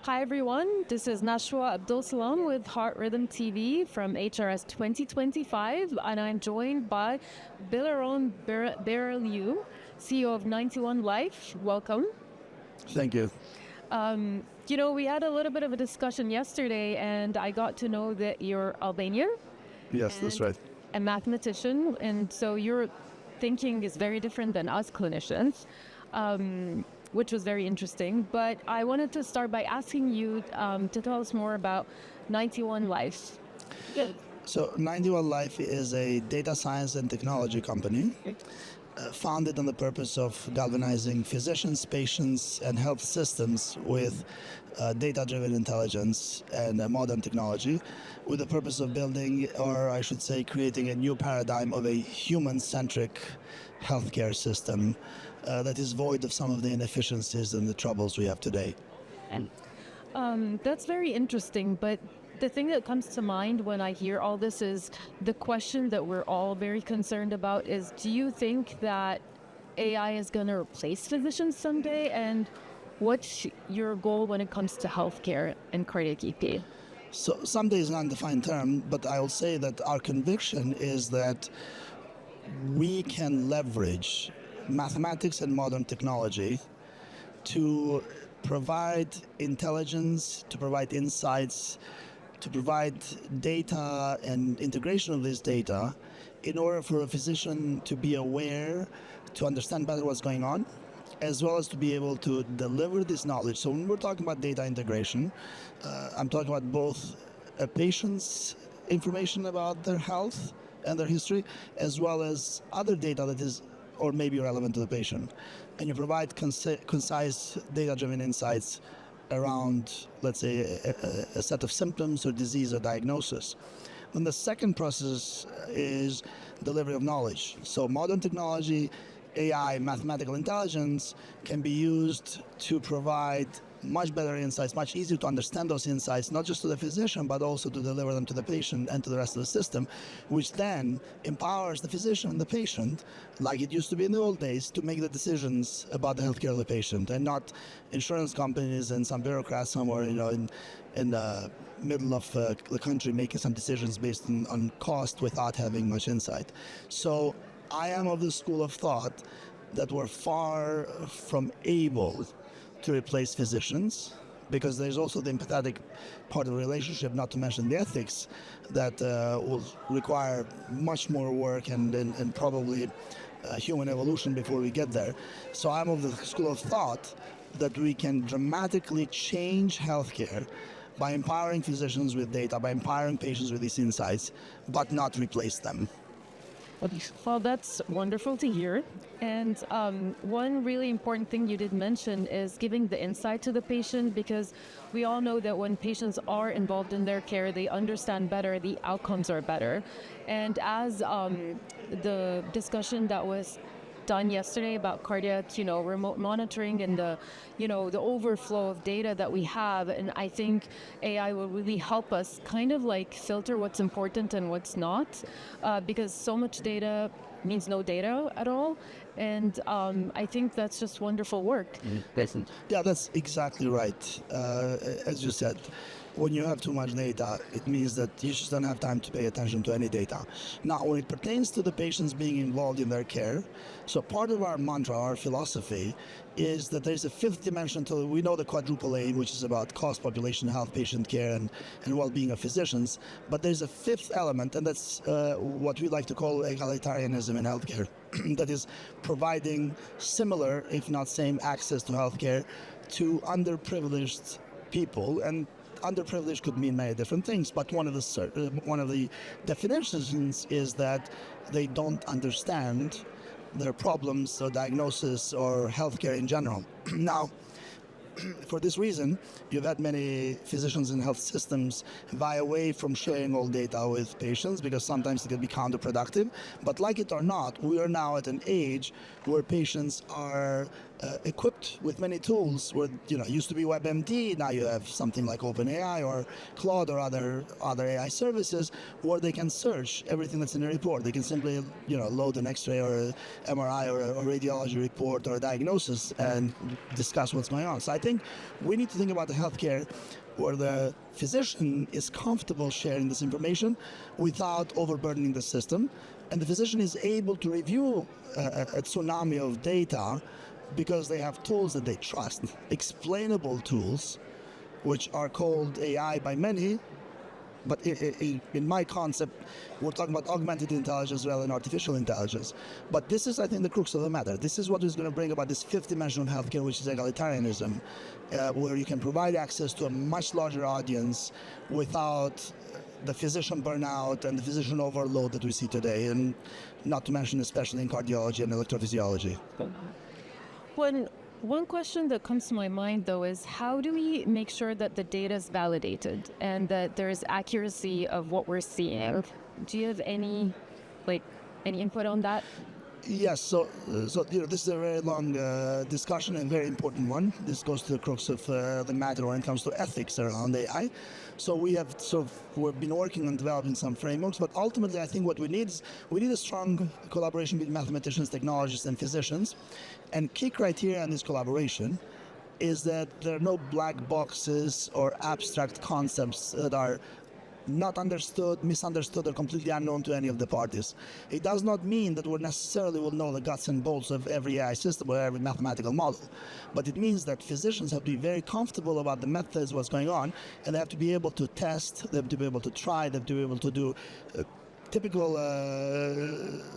Hi everyone, this is Nashwa Abdul Salam with Heart Rhythm TV from HRX 2025, and I'm joined by Bleron Baraliu, CEO of 91 Life. Welcome. Thank you. We had a little bit of a discussion yesterday, and I got to know that you're Albanian Yes, that's and right. a mathematician, and so your thinking is very different than us clinicians. Which was very interesting. But I wanted to start by asking you to tell us more about 91 Life. So 91 Life is a data science and technology company founded on the purpose of galvanizing physicians, patients, and health systems with data-driven intelligence and modern technology with the purpose of building, or I should say creating a new paradigm of a human-centric healthcare system that is void of some of the inefficiencies and the troubles we have today. That's very interesting, but the thing that comes to mind when I hear all this is the question that we're all very concerned about is, do you think that AI is going to replace physicians someday? And what's your goal when it comes to healthcare and cardiac EP? So someday is an undefined term, but I will say that our conviction is that we can leverage mathematics and modern technology to provide intelligence, to provide insights, to provide data and integration of this data in order for a physician to be aware, to understand better what's going on, as well as to be able to deliver this knowledge. So when we're talking about data integration, I'm talking about both a patient's information about their health and their history, as well as other data that is or may be relevant to the patient. And you provide concise data-driven insights around, let's say, a set of symptoms or disease or diagnosis. Then the second process is delivery of knowledge. So modern technology, AI, mathematical intelligence can be used to provide much better insights, much easier to understand those insights, not just to the physician, but also to deliver them to the patient and to the rest of the system, which then empowers the physician and the patient, like it used to be in the old days, to make the decisions about the healthcare of the patient, and not insurance companies and some bureaucrats somewhere, in the middle of the country making some decisions based on cost without having much insight. So I am of the school of thought that we're far from able to replace physicians, because there's also the empathetic part of the relationship, not to mention the ethics, that will require much more work and probably human evolution before we get there. So I'm of the school of thought that we can dramatically change healthcare by empowering physicians with data, by empowering patients with these insights, but not replace them. Well, that's wonderful to hear. And one really important thing you did mention is giving the insight to the patient, because we all know that when patients are involved in their care, they understand better, the outcomes are better. And as the discussion that was done yesterday about cardiac, remote monitoring and the overflow of data that we have. And I think AI will really help us kind of like filter what's important and what's not, because so much data means no data at all. And I think that's just wonderful work. Yeah, that's exactly right. As you said, when you have too much data, it means that you just don't have time to pay attention to any data. Now, when it pertains to the patients being involved in their care, so part of our mantra, our philosophy, is that there's a fifth dimension to, we know the quadruple aim, which is about cost, population, health, patient care, and well-being of physicians. But there's a fifth element, and that's what we like to call egalitarianism in healthcare. That is providing similar, if not same, access to healthcare to underprivileged people. And underprivileged could mean many different things, but one of the definitions is that they don't understand their problems or diagnosis or healthcare in general. Now, for this reason, you've had many physicians in health systems vie away from sharing all data with patients, because sometimes it can be counterproductive. But like it or not, we are now at an age where patients are equipped with many tools. Where used to be WebMD, now you have something like OpenAI or Claude or other AI services where they can search everything that's in a report. They can simply load an X-ray or a MRI or a radiology report or a diagnosis and discuss what's going on. So I think we need to think about the healthcare where the physician is comfortable sharing this information without overburdening the system, and the physician is able to review a tsunami of data because they have tools that they trust, explainable tools, which are called AI by many, but in my concept, we're talking about augmented intelligence rather than artificial intelligence. But this is, I think, the crux of the matter. This is what is going to bring about this fifth dimension of healthcare, which is egalitarianism, where you can provide access to a much larger audience without the physician burnout and the physician overload that we see today, and not to mention especially in cardiology and electrophysiology. One question that comes to my mind, though, is how do we make sure that the data is validated and that there is accuracy of what we're seeing? Do you have any input on that? Yes, so this is a very long discussion and very important one. This goes to the crux of the matter when it comes to ethics around AI. So we've been working on developing some frameworks, but ultimately I think what we need is a strong collaboration between mathematicians, technologists, and physicians. And key criteria in this collaboration is that there are no black boxes or abstract concepts that are not understood, misunderstood, or completely unknown to any of the parties. It does not mean that we necessarily will know the guts and bolts of every AI system or every mathematical model, but it means that physicians have to be very comfortable about the methods, what's going on, and they have to be able to test, they have to be able to try, they have to be able to do typical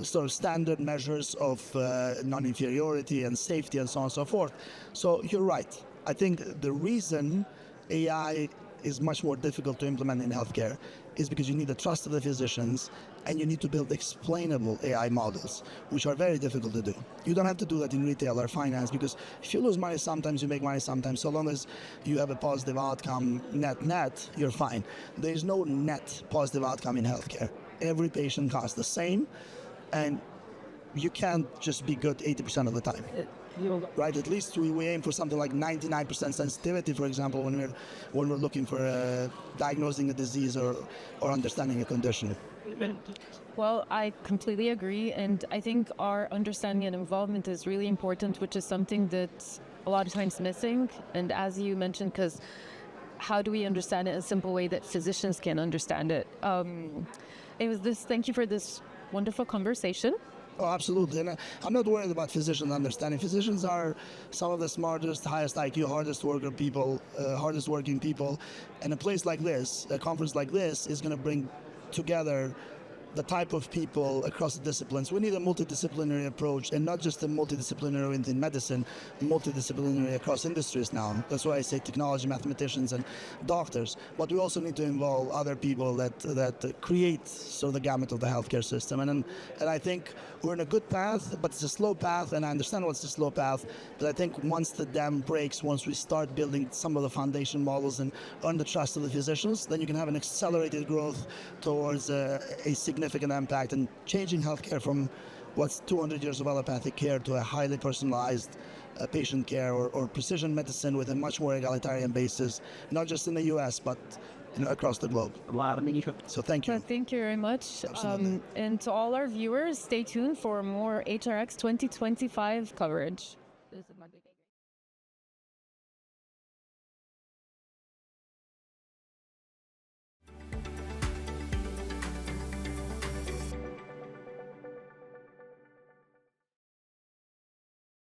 sort of standard measures of non-inferiority and safety and so on and so forth. So you're right. I think the reason AI is much more difficult to implement in healthcare is because you need the trust of the physicians and you need to build explainable AI models, which are very difficult to do. You don't have to do that in retail or finance, because if you lose money sometimes, you make money sometimes. So long as you have a positive outcome net, you're fine. There is no net positive outcome in healthcare. Every patient costs the same, and you can't just be good 80% of the time. Right, at least we aim for something like 99% sensitivity, for example, when we're looking for diagnosing a disease or understanding a condition. Well, I completely agree, and I think our understanding and involvement is really important, which is something that's a lot of times missing. And as you mentioned, because how do we understand it in a simple way that physicians can understand it? Thank you for this wonderful conversation. Oh, absolutely. And I'm not worried about physicians understanding. Physicians are some of the smartest, highest IQ, hardest working people. And a place like this, a conference like this, is going to bring together the type of people across the disciplines. We need a multidisciplinary approach, and not just a multidisciplinary within medicine, multidisciplinary across industries now. That's why I say technology, mathematicians, and doctors. But we also need to involve other people that create sort of the gamut of the healthcare system. And I think we're in a good path, but it's a slow path, and I understand what's a slow path. But I think once the dam breaks, once we start building some of the foundation models and earn the trust of the physicians, then you can have an accelerated growth towards a significant impact and changing healthcare from what's 200 years of allopathic care to a highly personalized patient care or precision medicine with a much more egalitarian basis, not just in the US, but across the globe. So thank you. Thank you very much. Absolutely. And to all our viewers, stay tuned for more HRX 2025 coverage.